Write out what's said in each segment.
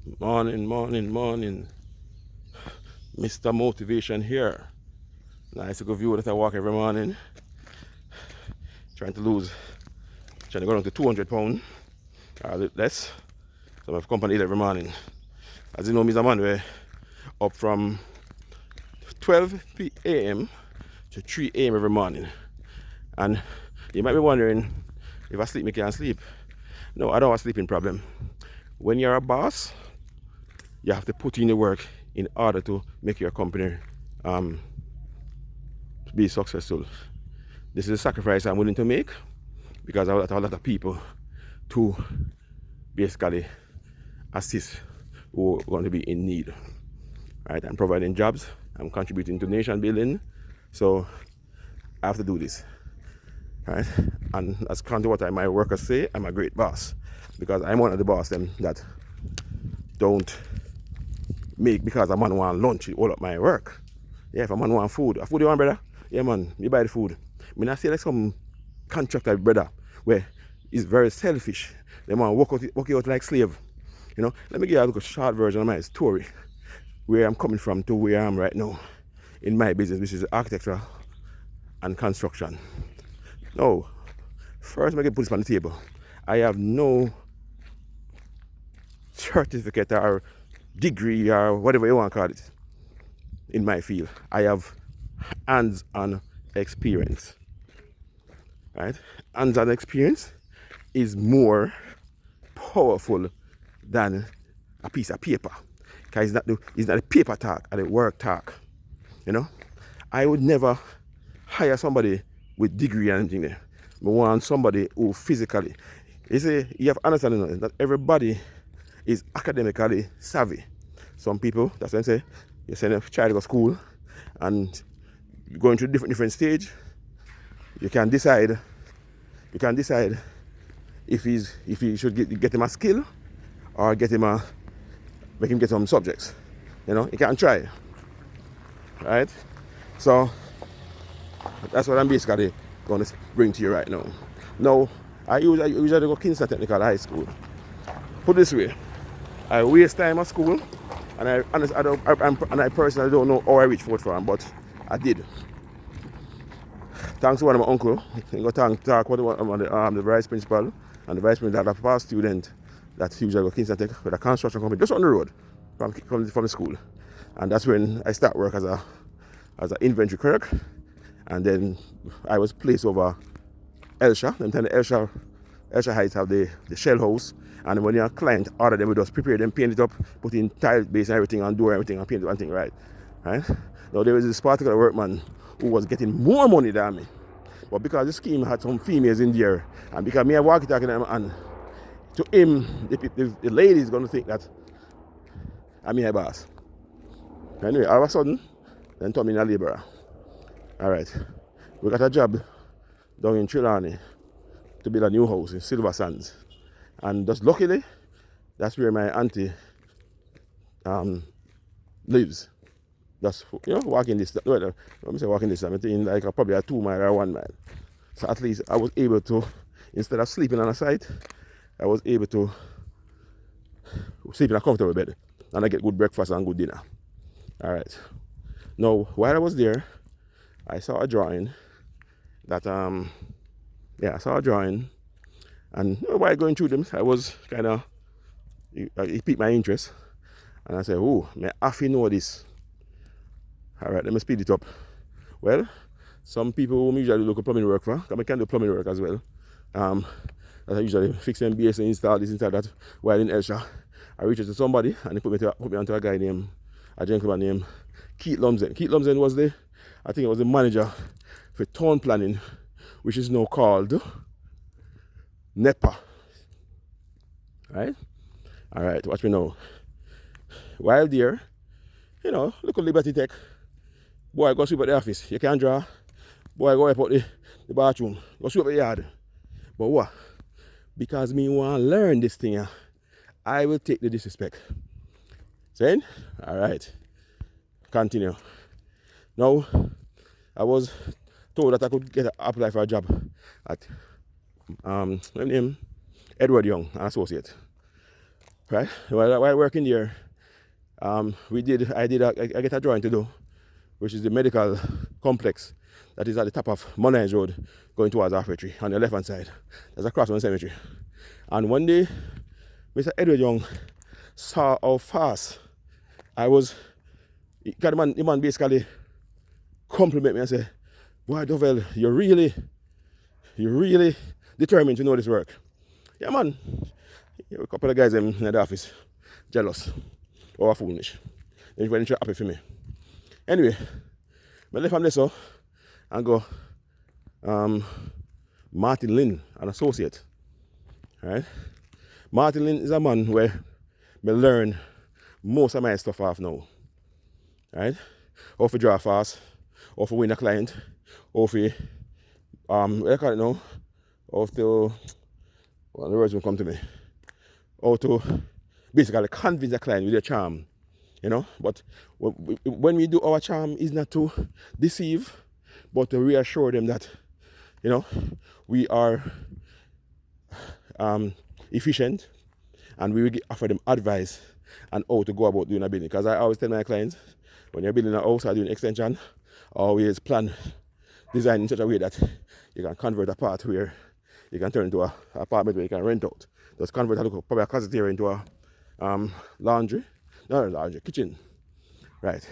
Morning, morning, morning. Mr. Motivation here. Nice to go view that I walk every morning. Trying to lose, trying to go down to 200 pounds or a little less. So I've company every morning. As you know, Mr. Man, we're up from 12 a.m. to 3 a.m. every morning. And you might be wondering, if I sleep, I can't sleep. No, I don't have a sleeping problem. When you're a boss, you have to put in the work in order to make your company be successful. This is a sacrifice I'm willing to make because I have a lot of people to basically assist who are going to be in need. Right? I'm providing jobs, I'm contributing to nation building, so I have to do this. Right? And as contrary to what my workers say, I'm a great boss because I'm one of the boss them that don't make because a man want lunch all up my work. Yeah, if a man want food you want, brother? Yeah, man, you buy the food. I mean, I see like some contractor brother where he's very selfish. They want to work it out like slave. You know, let me give you a short version of my story, where I'm coming from to where I am right now in my business, which is architecture and construction. Now, first I can put this on the table. I have no certificate or degree or whatever you want to call it in my field. I have hands-on experience. Right? Hands-on experience is more powerful than a piece of paper. Because it's not the paper talk or the work talk. You know? I would never hire somebody with degree and anything there. I want somebody who physically. You see, you have to understand that everybody is academically savvy. Some people, that's what I say, you send a child to go to school and going through different stage, you can decide if he should get him a skill or make him get some subjects. You know, you can try. Right? So that's what I'm basically going to bring to you right now. Now, I usually go Kingston Technical High School. Put it this way, I waste time at school, and I personally don't know how I reached fourth form, but I did. Thanks to one of my uncle. He got talk with the vice principal, and the vice principal had a past student that usually go Kingston Tech with a construction company just on the road from the school, and that's when I start work as an inventory clerk, and then I was placed over Elsha. Them time the Elsha Heights have the shell house, and when your client order them, we just prepare them, paint it up, put in tile base and everything, and do everything and paint one thing right. Now there was this particular workman who was getting more money than me, but because the scheme had some females in there, and because me I walk talking to them, and to him the lady is gonna think that I'm my boss. Anyway, all of a sudden, then told me in a labourer. Alright, we got a job down in Trelawney to build a new house in Silver Sands. And just luckily, that's where my auntie lives. Just, walking this, well, let me say walking this, I'm thinking like probably a 2 mile or 1 mile. So at least I was able to, instead of sleeping on a site, I was able to sleep in a comfortable bed. And I get good breakfast and good dinner. Alright. Now, while I was there, I saw a drawing that, I saw a drawing, and while going through them, I was kind of, it piqued my interest, and I said, oh, may I have to know this. Alright, let me speed it up. Well, some people usually look at plumbing work for, because I can do plumbing work as well. I usually fix MBS and install this, install that, while in Elsha. I reached out to somebody, and they put me onto a gentleman named Keith Lumsden. Keith Lumsden was I think it was the manager for town planning, which is now called NEPA. Right? Alright, watch me now. While there, look at Liberty Tech. Boy, go sweep at the office. You can't draw. Boy, go wipe out the bathroom. Go sweep at the yard. But what? Because me want to learn this thing, I will take the disrespect. Saying? Alright. Continue. Now, I was told that I could apply for a job at Edward Young, an associate. right? While working there, I get a drawing to do, which is the medical complex that is at the top of Monines Road, going towards our factory on the left hand side. There's a cross on the cemetery. And one day, Mr. Edward Young saw how fast I was. The man basically compliment me and say, "Boy, Dovell, you're really determined to know this work." Yeah, man. A couple of guys in the office, jealous or foolish. They weren't happy for me. Anyway, I left from there so and go Martin Lynn, an associate. Right? Martin Lynn is a man where I learn most of my stuff off now. Right? How to draw fast, how to win a client, how to what do you call it now? How to, well, the words will come to me. How to basically convince a client with your charm. You know, but when we do our charm is not to deceive, but to reassure them that, you know, we are efficient, and we will offer them advice on how to go about doing a business. Because I always tell my clients, when you're building a house or doing extension, always plan, design in such a way that you can convert a part where you can turn into an apartment where you can rent out. Just convert probably a closet area into a kitchen. Right.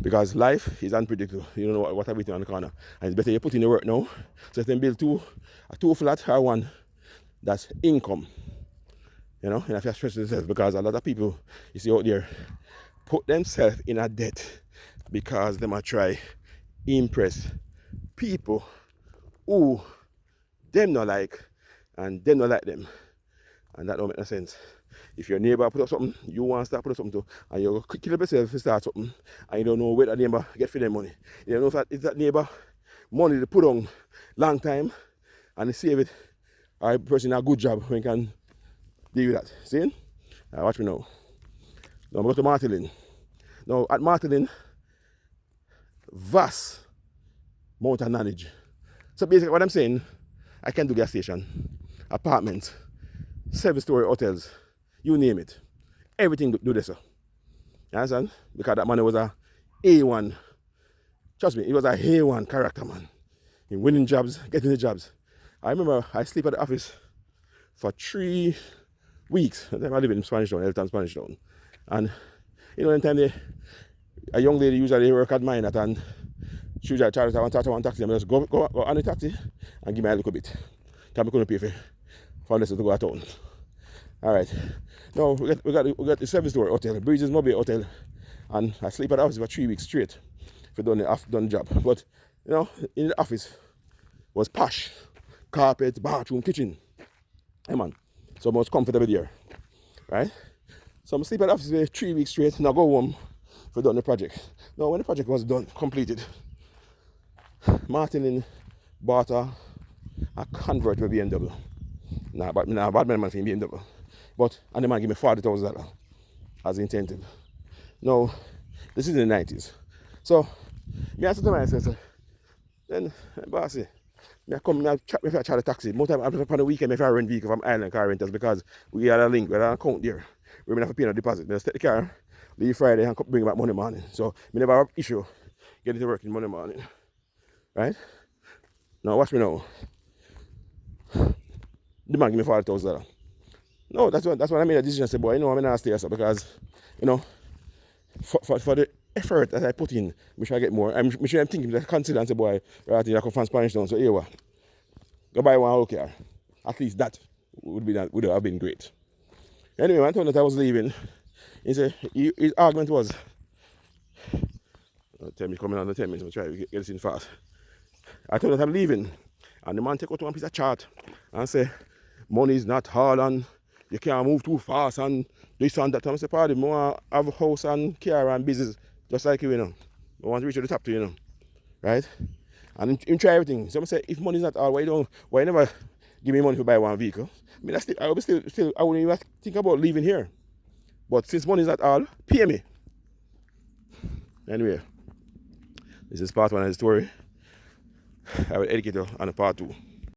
Because life is unpredictable. You don't know what everything on the corner. And it's better you put in the work now. So you can build a two flat or one that's income. You know, and if you stress yourself, because a lot of people you see out there put themselves in a debt because they might try impress people who them not like and them not like them. And that don't make no sense. If your neighbor put up something, you want to start put up something too, and you kill up yourself to start something, and you don't know where that neighbor get for their money. You don't know if that neighbor money they put on long time and they save it, or a person a good job when can deal with that. See? Now watch me now. Now I'm going to Martin. Now at Martin, vast amount of knowledge. So basically what I'm saying, I can do gas station, apartments, 7-story hotels, you name it. Everything do this. You understand? Because that man was a A1. Trust me, he was a A1 character, man. In winning jobs, getting the jobs. I remember I sleep at the office for 3 weeks. I live in Spanish Town, Elton Spanish Town. And you know, anytime a young lady usually work at mine and she usually charge one taxi, and I just go on the taxi and give me a little bit. Because I couldn't pay for this to go to town. Alright. Now we got the 7-story hotel, Breezes Mobile Hotel, and I sleep at the office for 3 weeks straight for done the job. But you know, in the office was posh. Carpet, bathroom, kitchen. Hey man. So I was comfortable there. Right? So I'm sleep at the office for 3 weeks straight, and I go home for done the project. Now when the project was done, completed, Martin bought a convertible BMW. Bad man for BMW. And the man give me $40,000 as intended. Now, this is in the 90s. So, me I said to myself, then, bossy, I charge a taxi. Most time, on the weekend, if I rent vehicle from Island Car Rentals, because we had a link, we had an account there. We have to pay a deposit. I just take the car, leave Friday, and bring it back Monday morning. So, we never have issue getting to work in Monday morning. Right? Now, watch me now. The man give me $40,000. No, that's when I made a decision. I said, boy, you know, I'm not stay here because, you know, for the effort that I put in, I'm sure I get more. I'm sure I'm thinking, I consider and say, boy, I think I come from Spanish Town, so here what? Go buy one whole car. At least that would have been great. Anyway, when I told him that I was leaving, he said, his argument was, tell me coming on the 10 minutes, I'll try to get this in fast. I told him that I'm leaving, and the man take out one piece of chart and say, money is not hard and you can't move too fast and this and that. I said, pardon, I want to have a house and car and business just like you, you know. I want to reach to the top too, you know. Right? And him try everything. So I say, if money is not all, why you never give me money to buy one vehicle? I mean, I wouldn't even think about leaving here. But since money is not all, pay me. Anyway, this is part 1 of the story. I will educate you on part 2.